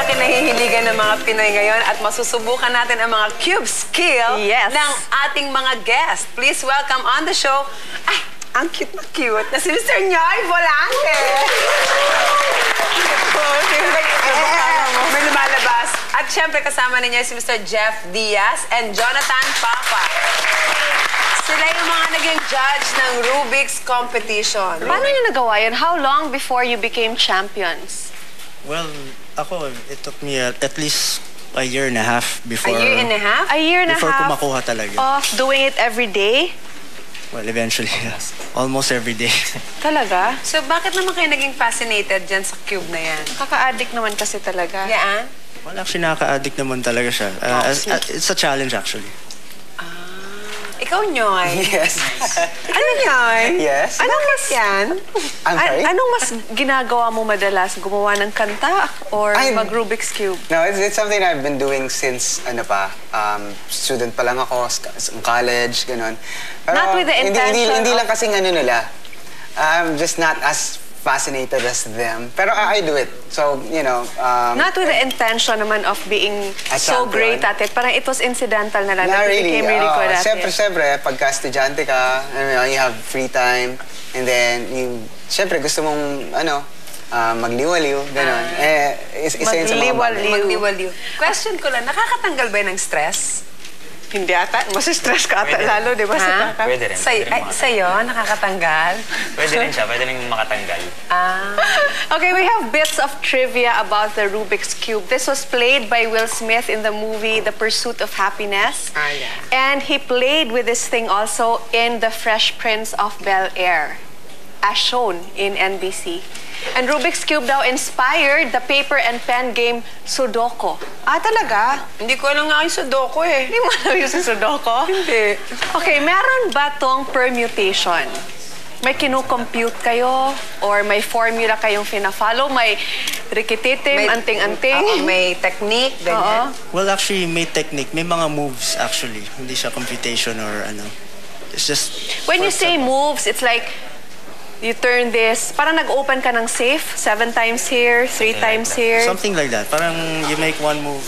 kinahihiligan ng mga Pinoy ngayon at masusubukan natin ang mga cube skill ng ating mga guests. Please welcome on the show, ay, ang cute na si Mr. Nyoy Volante. May lumalabas. At syempre kasama ninyo si Mr. Jeff Diaz and Jonathan Papa. Sila yung mga naging judge ng Rubik's competition. Paano niyo nagawa yun? How long before you became champions? Well, it took me at least a year and a half before... A year and a half? A year and a half before ko makuha talaga. Of doing it every day? Well, eventually, yes. Almost every day. Talaga? So, bakit naman kayo naging fascinated dyan sa cube na yan? Kaka-addict naman kasi talaga. Yeah? Well, actually, nakaka-addict naman talaga siya. It's a challenge, actually. Ikaw, Nyoy. Yes. Ano, Nyoy? Yes. Anong mas yan? I'm sorry? Anong mas ginagawa mo madalas? Gumawa ng kanta or mag-Rubik's Cube? No, it's something I've been doing since, student pa lang ako, college, ganun. Pero Not with the intention hindi lang kasing nila. I'm just not as fascinated as them. Pero I do it. So, Not with the intention naman of being so great at it. Parang it was incidental na lang that you became really good at it. Siyempre, pagka estudyante ka, you have free time, and then, siyempre, gusto mong, magliwaliw, gano'n. Isa yun sa mga bagay. Magliwaliw. Question ko lang, nakakatanggal ba yun ng stress? Hindi ata. Mas-stress ka ata lalo, di ba? Pwede rin. Sa'yo, nakakatanggal? Pwede rin siya. Pwede rin makatanggal. Okay, we have bits of trivia about the Rubik's Cube. This was played by Will Smith in the movie The Pursuit of Happiness. Yeah. And he played with this thing also in The Fresh Prince of Bel-Air, as shown in NBC. And Rubik's Cube daw inspired the paper and pen game Sudoku. Talaga? Hindi ko alam nga yung Sudoku eh. Hindi mo alam yung Sudoku? Hindi. Okay, meron ba tong permutation? May kinu-compute kayo? Or may formula kayong fina-follow? May rikititim, anting-anting? May technique, ganyan? Well, actually, may technique. May mga moves, actually. Hindi siya computation or It's just... When you say moves, it's like... You turn this, parang nag-open ka ng safe, 7 times here, 3 times here. Something like that. Parang you make one move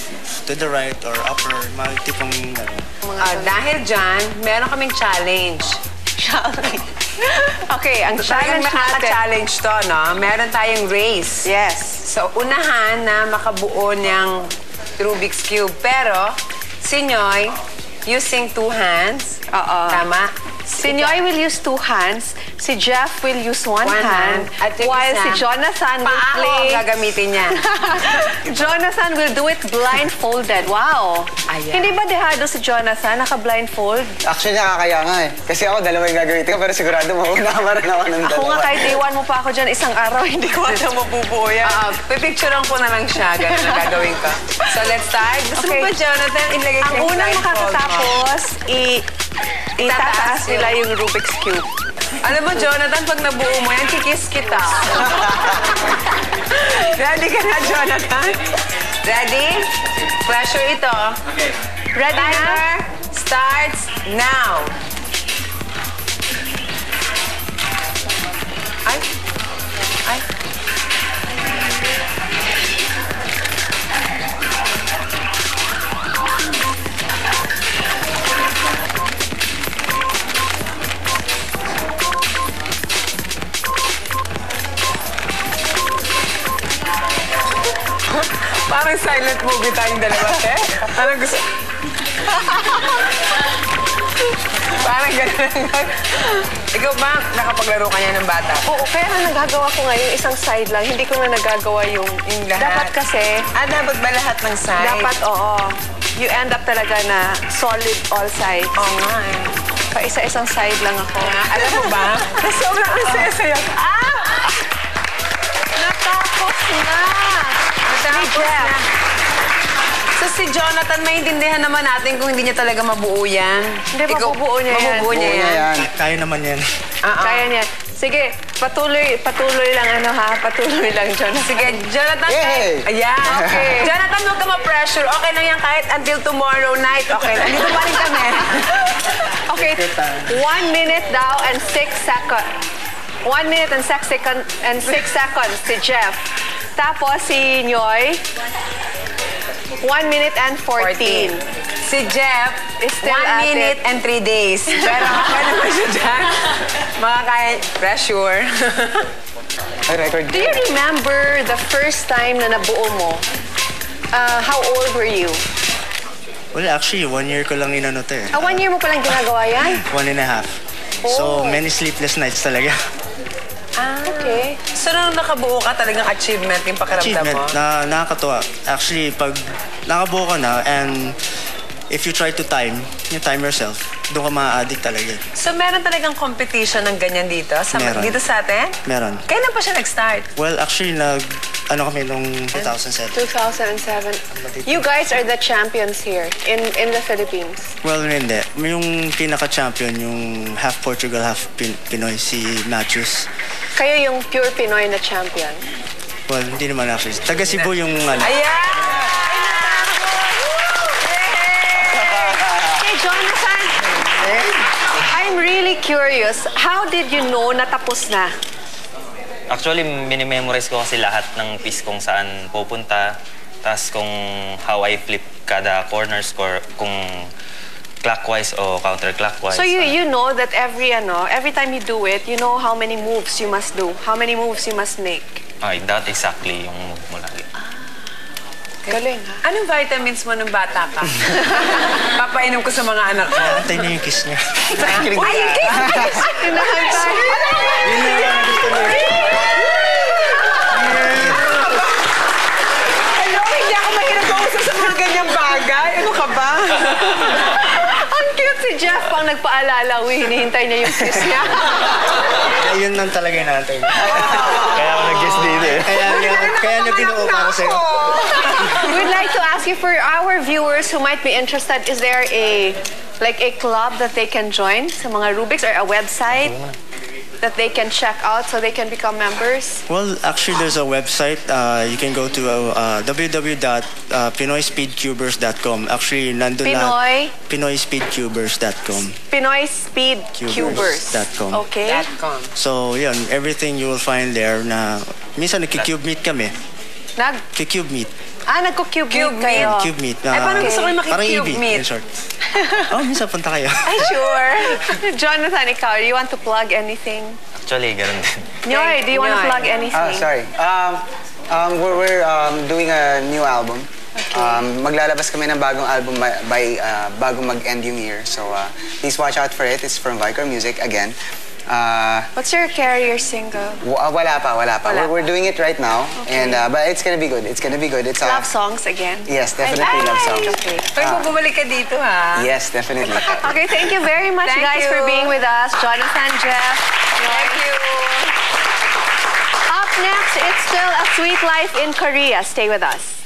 to the right or upper, mga tipong... Dahil dyan, meron kaming challenge. Okay, ang challenge natin. Nakaka-challenge to, no? Meron tayong race. Yes. So, unahan na makabuo ng Rubik's Cube. Pero, si Nyoy, using 2 hands. Tama? Si Nyoy will use 2 hands. Si Jeff will use 1 hand. At while si Jonathan will play... gagamitin niya. Jonathan will do it blindfolded. Wow. Ayan. Hindi ba dehado si Jonathan? Naka-blindfold? Actually, nakakaya nga eh. Kasi ako, 2 yung gagamitin ko, pero sigurado mauna pa rin ako ng 2. Ako nga kahit iwan mo pa ako dyan isang araw, hindi ko alam mabubuo yan. Pipicturean ko na lang siya. Ganun ang gagawin ko. So, let's start. Gusto mo ba, Jonathan, ilagay ang unang makakatapos, itataas nila yung Rubik's Cube. Alam mo, Jonathan, pag nabuo mo yan, kikis kita. Ready ka na, Jonathan? Ready? Pressure ito. Ready na? Timer starts now. Ay. Parang silent movie tayong dalawa, eh? Parang gusto... Parang gano'n. Ikaw ba, nakapaglaro ka niya ng bata? Oo, kaya nga nagagawa ko ngayon isang side lang. Hindi ko na nagagawa yung lahat. Dapat kasi... dapat ba lahat ng side? Dapat, oo. You end up talaga na solid all sides. Oo nga eh. Pa isa-isang side lang ako. Alam mo ba? Sobrang saya-saya. Natapos na! Natapos na. So si Jonathan, maintindihan naman natin kung hindi niya talaga mabuo yan. Hindi, mabubuo niya yan. Mabubuo niya yan. Kaya naman yan. Kaya niya. Sige, patuloy lang patuloy lang, Jonathan. Sige, Jonathan. Yay! Ayan. Okay. Jonathan, huwag ka ma-pressure. Okay lang yan kahit until tomorrow night. Okay lang. Dito pa rin kami. Okay, 1 minute daw and 6 seconds. 1 minute and 6 seconds si Jeff. Tapos si Nyoy, 1 minute and 14. Si Jeff, Is still 1 at minute it. and 3 days. Pero ano ba siya dyan? Makakaya, pressure. Ay, record. Do you remember the first time na nabuo mo? How old were you? Well, actually, 1 year ko lang inano to eh. 1 year mo palang ginagawa yan? 1.5. So, many sleepless nights talaga. Okay. So, nung nakabuo ka, talagang achievement yung pakiramdam mo? Achievement na nakakatuwa. Actually, pag nakabuo ka na and if you try to you time yourself, doon ka ma-addict talaga. So, meron talagang competition ng ganyan dito? Meron. Dito sa atin? Meron. Kailan pa siya nag-start? Well, actually, kami nung 2007. 2007. You guys are the champions here in the Philippines. Well, hindi. Yung pinaka-champion, yung half Portugal, half Pinoy, si Matthews. Kayo yung pure Pinoy na champion. Well, hindi naman actually. Taga Cebu yung ano. Ayan! Hey, Jonathan! I'm really curious. How did you know natapos na? Actually, minimemorize ko kasi lahat ng piece kung saan pupunta. Tapos kung how I flip kada corners, kung clockwise o counterclockwise. So you know that every time you do it, you know how many moves you must do, how many moves you must make. Ay, that exactly yung move mo lagi. Galing, ha? Anong vitamins mo nung bata ka? Papainom ko sa mga anak ko. Antay niyo yung kiss niya. Ay, yung kiss! Hinahantay. Yun na yung gusto niya. Hello, hindi ako mahirap kausap sa mga ganyang bagay. Ano ka ba? Ang cute si Jeff pang nagpaalala. Hinihintay niya yung kiss niya. Yun lang talaga yung naantay niya. Kaya ako nag-guess dito eh. Kaya niya binuo para sa'yo. We'd like to ask you, for our viewers who might be interested, is there a club that they can join sa mga Rubiks, or a website that they can check out so they can become members? Well, actually, there's a website. You can go to www.pinoyspeedcubers.com. Actually, nandun na pinoyspeedcubers.com. PinoySpeedCubers.com. Okay. So, yun, everything you will find there na minsan nagki-cube meet kami. Nagki-cube meet. Nagko-cube meet kayo. Cube meet. Ay, paano gusto ko yung Parang maki-cube EV, meet? in short. Minsan punta kayo. Ay, sure. Jonathan, ikaw, you want to plug anything? Actually, ganun din. Nyoy, do you want to plug anything? Sorry. We're doing a new album. Maglalabas kami ng bagong album bago mag-end yung year. So please watch out for it. It's from Vicar Music again. What's your carrier single? Wala pa. We're doing it right now, Okay. and but it's gonna be good. It's Love songs again? Yes, definitely love songs. Okay. Pero bumalik ka dito, ha? Yes, definitely. Okay, thank you very much, Thank guys, you. for being with us. Jonathan, Jeff. Thank you. Up next, it's still a sweet life in Korea. Stay with us.